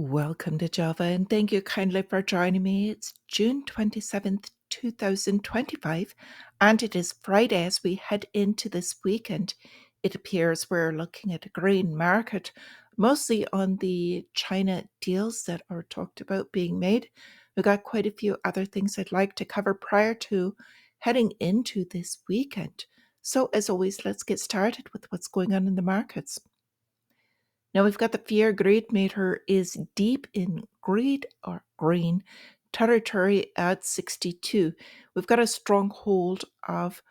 Welcome to Java, and thank you kindly for joining me. It's June 27th, 2025, and it is Friday as we head into this weekend. It appears we're looking at a green market, mostly on the China deals that are talked about being made. We've got quite a few other things I'd like to cover prior to heading into this weekend. So, as always, let's get started with what's going on in the markets. Now we've got the fear greed meter is deep in greed or green territory at 62. We've got a strong hold of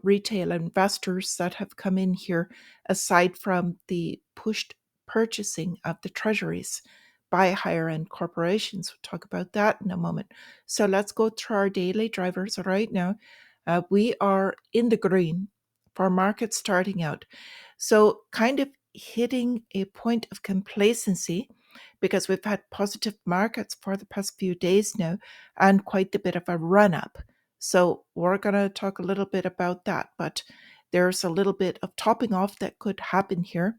retail investors that have come in here, aside from the pushed purchasing of the treasuries by higher end corporations. We'll talk about that in a moment. So let's go through our daily drivers right now. We are in the green for market starting out. So, kind of hitting a point of complacency because we've had positive markets for the past few days now and quite a bit of a run up. So, we're going to talk a little bit about that, but there's a little bit of topping off that could happen here,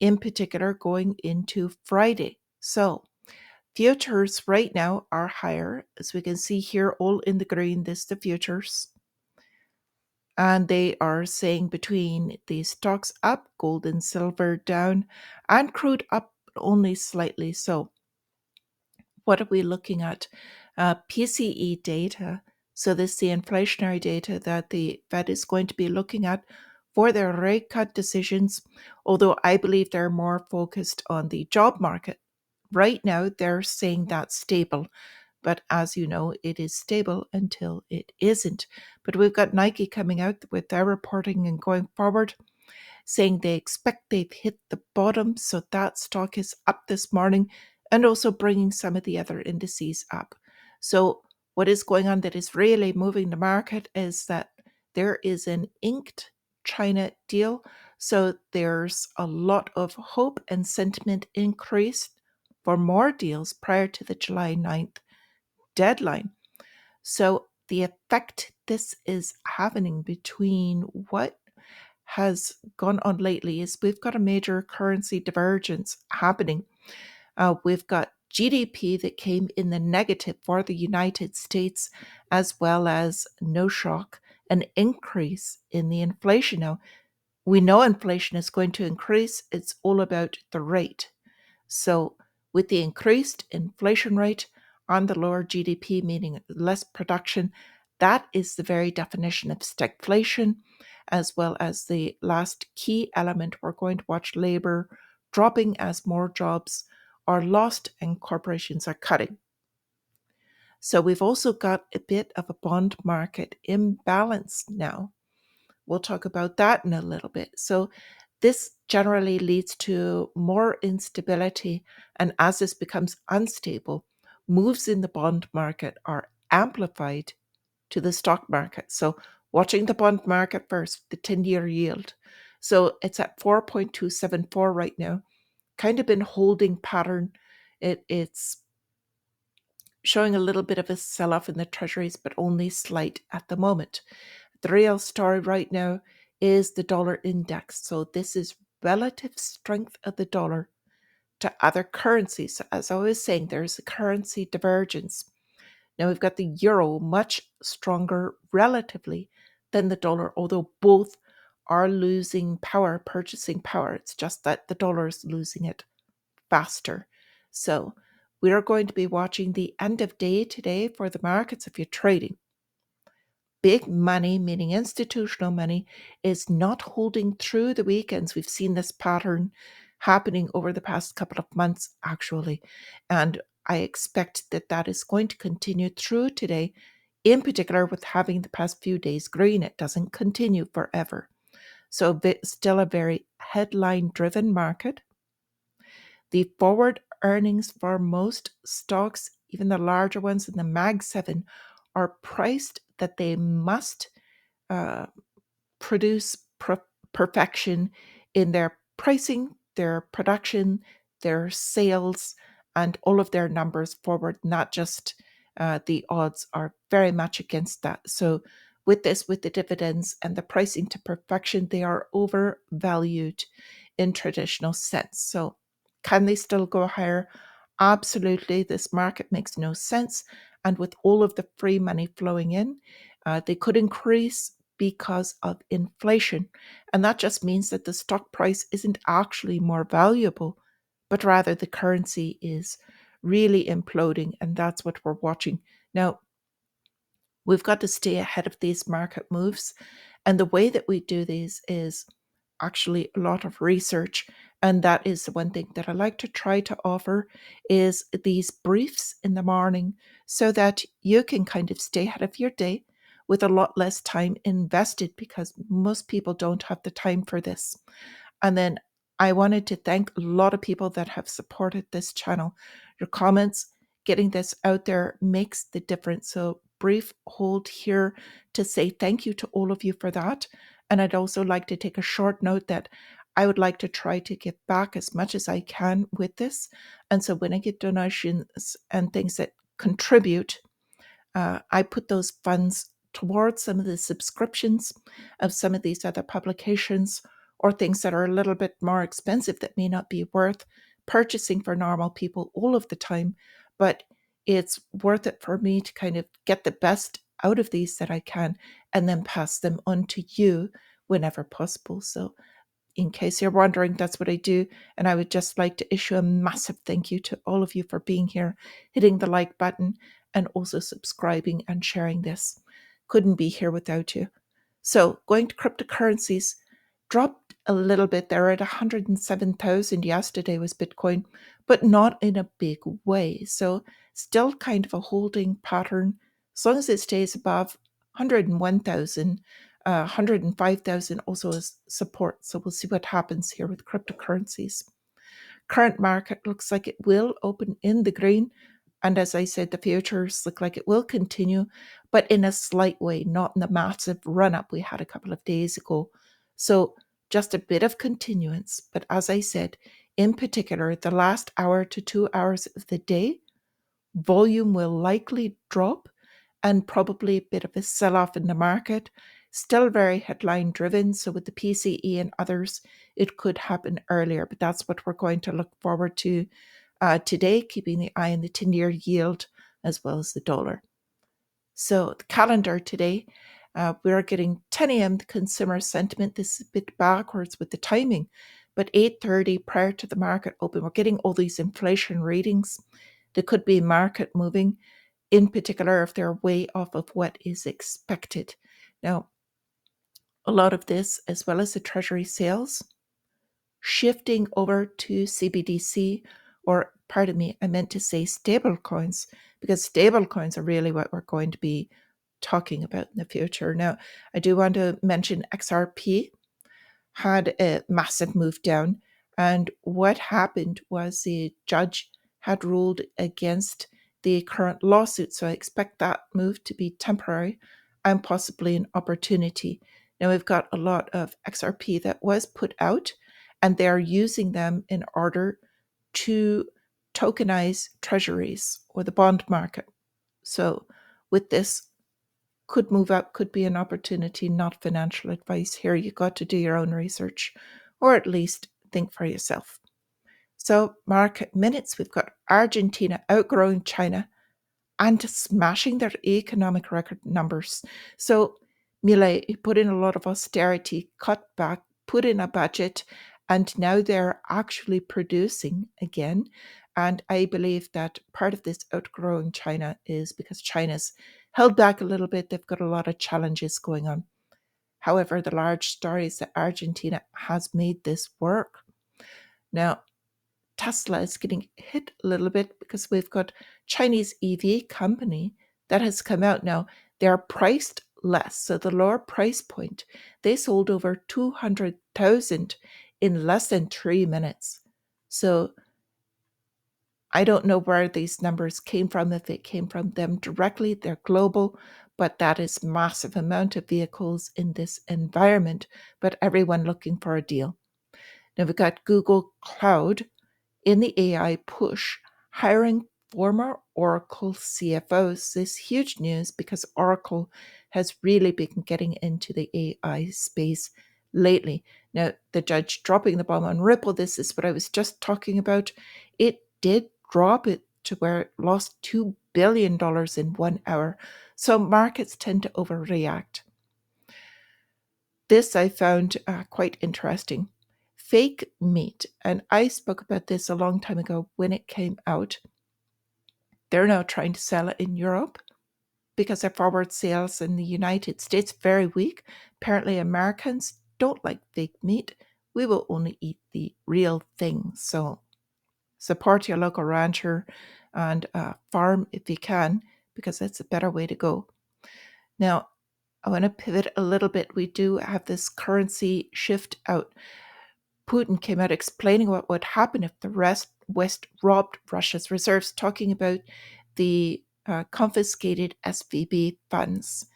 in particular going into Friday. So, futures right now are higher, as we can see here, all in the green. This is the futures, and they are saying between the stocks up, gold and silver down, and crude up only slightly. So, what are we looking at? PCE data. So, this is the inflationary data that the Fed is going to be looking at for their rate cut decisions, although I believe they're more focused on the job market. Right now, they're saying that's stable. But as you know, it is stable until it isn't. But we've got Nike coming out with their reporting and going forward, saying they expect they've hit the bottom. So that stock is up this morning and also bringing some of the other indices up. So, what is going on that is really moving the market is that there is an inked China deal. So, there's a lot of hope and sentiment increase for more deals prior to the July 9th deadline. So the effect this is happening between what has gone on lately is we've got a major currency divergence happening. We've got GDP that came in the negative for the United States, as well as no shock, an increase in the inflation. Now, we know inflation is going to increase. It's all about the rate. So, with the increased inflation rate on the lower GDP, meaning less production, that is the very definition of stagflation, as well as the last key element. We're going to watch labor dropping as more jobs are lost and corporations are cutting. So, we've also got a bit of a bond market imbalance now. We'll talk about that in a little bit. So, this generally leads to more instability, and as this becomes unstable, moves in the bond market are amplified to the stock market. So, watching the bond market first, the 10-year yield. So, it's at 4.274 right now, kind of been holding pattern. It's showing a little bit of a sell off in the treasuries, but only slight at the moment. The real story right now is the dollar index. So this is relative strength of the dollar to other currencies. So as I was saying, there's a currency divergence. Now we've got the euro much stronger relatively than the dollar, although both are losing power, purchasing power. It's just that the dollar is losing it faster. So we are going to be watching the end of day today for the markets if you're trading. Big money, meaning institutional money, is not holding through the weekends. We've seen this pattern happening over the past couple of months, actually. And I expect that that is going to continue through today, in particular with having the past few days green. It doesn't continue forever. So, still a very headline driven market. The forward earnings for most stocks, even the larger ones in the Mag 7, are priced that they must uh, produce perfection in their pricing, their production, their sales, and all of their numbers forward, not just the odds are very much against that. So, with this, with the dividends and the pricing to perfection, they are overvalued in traditional sense. So, can they still go higher? absolutely, this market makes no sense. And with all of the free money flowing in, they could increase because of inflation. And that just means that the stock price isn't actually more valuable, but rather the currency is really imploding. And that's what we're watching. Now, we've got to stay ahead of these market moves. And the way that we do these is actually a lot of research. And that is the one thing that I like to try to offer is these briefs in the morning so that you can kind of stay ahead of your day with a lot less time invested because most people don't have the time for this. And then I wanted to thank a lot of people that have supported this channel. Your comments, getting this out there makes the difference. So, brief hold here to say thank you to all of you for that. And I'd also like to take a short note that I would like to try to give back as much as I can with this. And so, when I get donations and things that contribute, I put those funds towards some of the subscriptions of some of these other publications or things that are a little bit more expensive that may not be worth purchasing for normal people all of the time. But it's worth it for me to kind of get the best out of these that I can and then pass them on to you whenever possible. So in case you're wondering, that's what I do. And I would just like to issue a massive thank you to all of you for being here, hitting the like button, and also subscribing and sharing this. Couldn't be here without you. So going to cryptocurrencies, dropped a little bit. They're at 107,000 yesterday was Bitcoin, but not in a big way. So still kind of a holding pattern. As long as it stays above 101,000, 105,000 also is support. So we'll see what happens here with cryptocurrencies. Current market looks like it will open in the green. And as I said, the futures look like it will continue, but in a slight way, not in the massive run up we had a couple of days ago. So just a bit of continuance. But as I said, in particular, the last hour to 2 hours of the day, volume will likely drop and probably a bit of a sell off in the market. Still very headline driven. So with the PCE and others, it could happen earlier, but that's what we're going to look forward to today, keeping the eye on the 10-year yield as well as the dollar. So the calendar today, we're getting 10 a.m. consumer sentiment. This is a bit backwards with the timing, but 8:30 prior to the market open, we're getting all these inflation readings. There could be market moving, in particular if they're way off of what is expected. Now, a lot of this, as well as the treasury sales, shifting over to CBDC, or pardon me, I meant to say stable coins, because stable coins are really what we're going to be talking about in the future. Now, I do want to mention XRP had a massive move down. And what happened was the judge had ruled against the current lawsuit. So I expect that move to be temporary and possibly an opportunity. Now we've got a lot of XRP that was put out, and they're using them in order to tokenize treasuries or the bond market. So with this, could move up, could be an opportunity, not financial advice here. You got to do your own research or at least think for yourself. So, market minutes, we've got Argentina outgrowing China and smashing their economic record numbers. So, Milei put in a lot of austerity, cut back, put in a budget, and now they're actually producing again. And I believe that part of this outgrowing China is because China's held back a little bit. They've got a lot of challenges going on. However, the large story is that Argentina has made this work. Now, Tesla is getting hit a little bit because we've got Chinese EV company that has come out now. They're priced less, so the lower price point. They sold over 200,000 in less than 3 minutes. So I don't know where these numbers came from, if it came from them directly. They're global, but that is massive amount of vehicles in this environment, but everyone looking for a deal. Now we've got Google Cloud in the AI push, hiring former Oracle CFOs. This huge news because Oracle has really been getting into the AI space lately. Now, the judge dropping the bomb on Ripple, this is what I was just talking about. It did drop it to where it lost $2 billion in 1 hour. So markets tend to overreact. This I found quite interesting. Fake meat, and I spoke about this a long time ago when it came out. They're now trying to sell it in Europe because their forward sales in the United States very weak. Apparently Americans don't like fake meat. We will only eat the real thing. So support your local rancher and farm if you can, because that's a better way to go. Now, I want to pivot a little bit. We do have this currency shift out. Putin came out explaining what would happen if the West robbed Russia's reserves, talking about the confiscated SVB funds.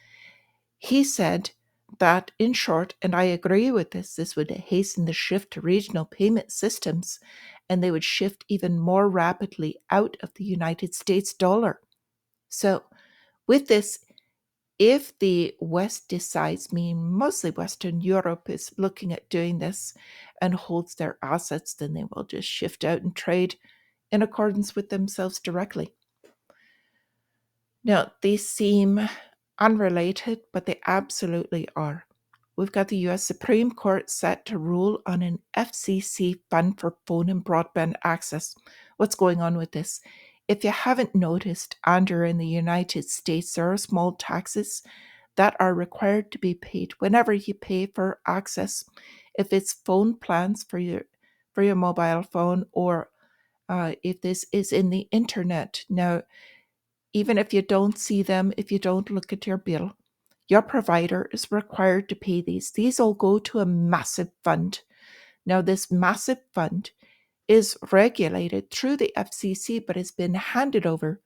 He said that, in short, and I agree with this would hasten the shift to regional payment systems, and they would shift even more rapidly out of the United States dollar. So, with this, if the West decides, mostly Western Europe is looking at doing this and holds their assets, then they will just shift out and trade in accordance with themselves directly. Now, these seem unrelated, but they absolutely are. We've got the US Supreme Court set to rule on an FCC fund for phone and broadband access. What's going on with this? If you haven't noticed, under in the United States, there are small taxes that are required to be paid whenever you pay for access. If it's phone plans for your mobile phone, or if this is in the internet. Now, even if you don't see them, if you don't look at your bill, your provider is required to pay these. These all go to a massive fund. Now, this massive fund is regulated through the FCC, but has been handed over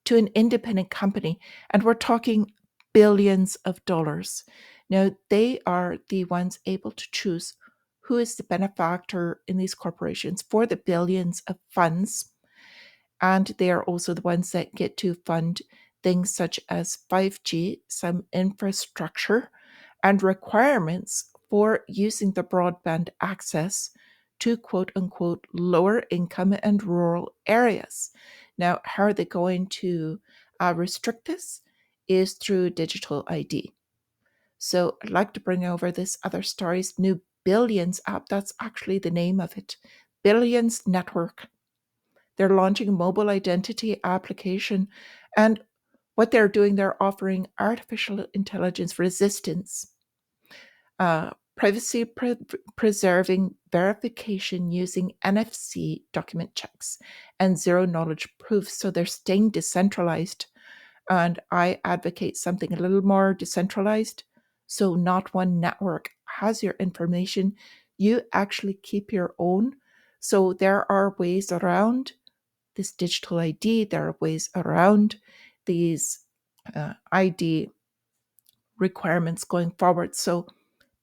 to an independent company. And we're talking billions of dollars. Now, they are the ones able to choose who is the benefactor in these corporations for the billions of funds. And they are also the ones that get to fund things such as 5G, some infrastructure, and requirements for using the broadband access to quote unquote lower income and rural areas. Now, how are they going to restrict this? Is through digital ID. So I'd like to bring over this other story's new Billions app. That's actually the name of it. Billions Network. They're launching a mobile identity application, and what they're doing, they're offering artificial intelligence resistance, privacy preserving verification using NFC document checks, and zero knowledge proofs. So they're staying decentralized. And I advocate something a little more decentralized. So not one network has your information. You actually keep your own. So there are ways around this digital ID. There are ways around these ID requirements going forward. So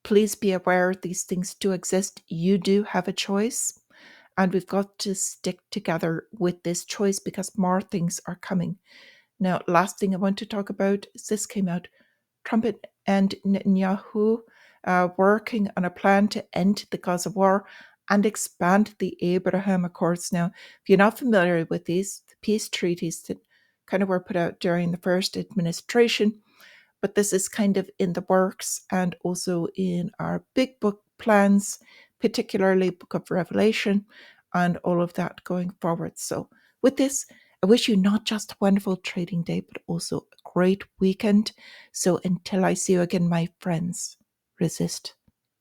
please be aware these things do exist. You do have a choice, and we've got to stick together with this choice because more things are coming. Now, last thing I want to talk about is this came out. Trump and Netanyahu working on a plan to end the Gaza war and expand the Abraham Accords. Now, if you're not familiar with these, the peace treaties that kind of were put out during the first administration, but this is kind of in the works and also in our big book plans, particularly Book of Revelation and all of that going forward. So with this, I wish you not just a wonderful trading day, but also a great weekend. So until I see you again, my friends, resist.